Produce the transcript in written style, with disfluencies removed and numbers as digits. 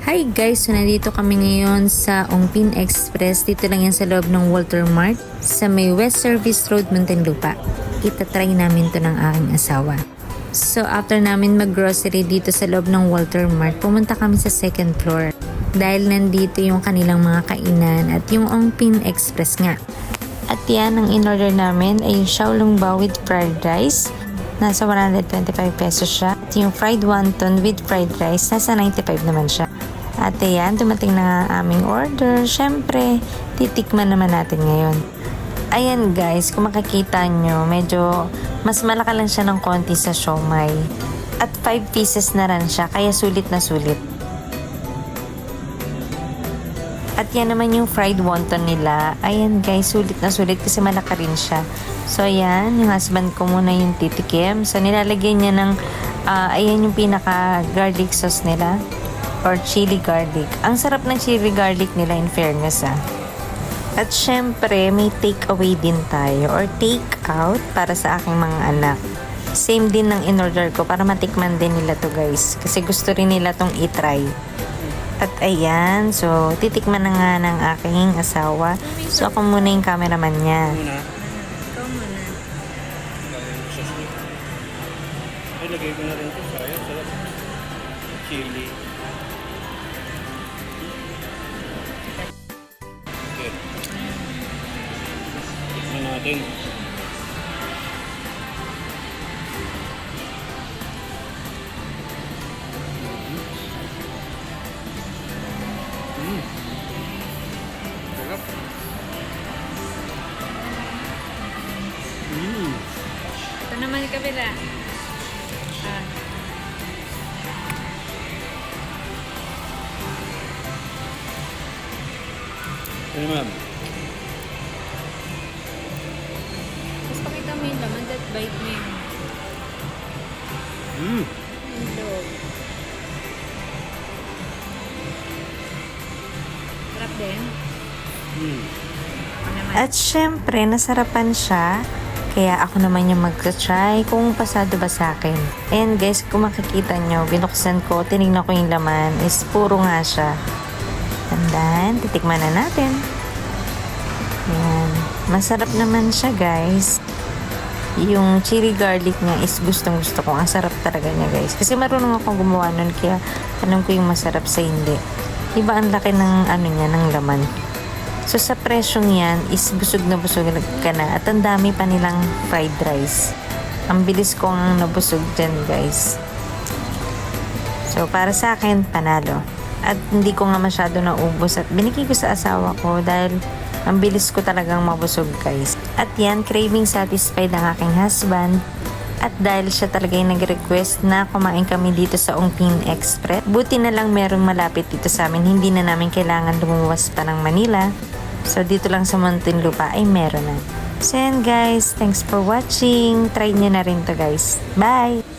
Hi guys! So nandito kami ngayon sa Ongpin Express. Dito lang yan sa loob ng Walter Mart sa may West Service Road, Muntinlupa. Itatry namin to ng aking asawa. So after namin mag-grocery dito sa loob ng Walter Mart, pumunta kami sa second floor. Dahil nandito yung kanilang mga kainan at yung Ongpin Express nga. At yan, ang in-order namin ay yung Xiaolong Bao with fried rice. Nasa 125 pesos siya. At yung fried wonton with fried rice, nasa 95 naman siya. At ayan, dumating na nga aming order. Syempre, titikman naman natin ngayon. Ayan guys, kung makikita nyo, medyo mas malaki lang siya ng konti sa siomai. At 5 pieces na rin siya, kaya sulit na sulit. At yan naman yung fried wonton nila. Ayan guys, sulit na sulit kasi malaki rin siya. So ayan, yung husband ko muna yung titikim. So nilalagyan niya ng, ayan yung pinaka garlic sauce nila. Or chili garlic. Ang sarap ng chili garlic nila in fairness At syempre, may take away din tayo or take out para sa aking mga anak. Same din ng in-order ko para matikman din nila to guys. Kasi gusto rin nila tong i-try. At ayan, so titikman na nga ng aking asawa. So ako muna yung cameraman niya. Ikaw muna. Ay, lagay ko na rin ito. Sayang, sarap. Chili. Okay. Tikman natin. Sarap. Ito naman yung kabila. Ano ma'am? Mas pakita mo yung laman, that bite mo yung loob. Sarap din. At syempre, nasarapan siya. Kaya ako naman yung mag-try kung pasado ba sa akin. And guys, kung makikita nyo, binuksan ko, tinignan ko yung laman, is puro nga siya. And then, titikman na natin. Ayan. Masarap naman siya guys. Yung chili garlic niya is gustong gusto ko. Ang sarap talaga niya guys. Kasi marunong akong gumawa nun, kaya alam ko yung masarap sa hindi. Iba ang laki ng ano niya, ng laman. So sa presyong yan is busog na busog ka na. At ang dami pa nilang fried rice. Ang bilis kong nabusog dyan guys. So para sa akin, panalo. At hindi ko nga masyado naubos at binigay ko sa asawa ko dahil ang bilis ko talagang mabusog guys. At yan, craving satisfied ang aking husband. At dahil siya talaga yung nag-request na kumain kami dito sa Ongpin Express, buti na lang merong malapit dito sa amin. Hindi na namin kailangan lumuwas pa ng Manila. So dito lang sa Muntinlupa ay meron na. So yan guys, thanks for watching. Try nyo na rin to guys. Bye!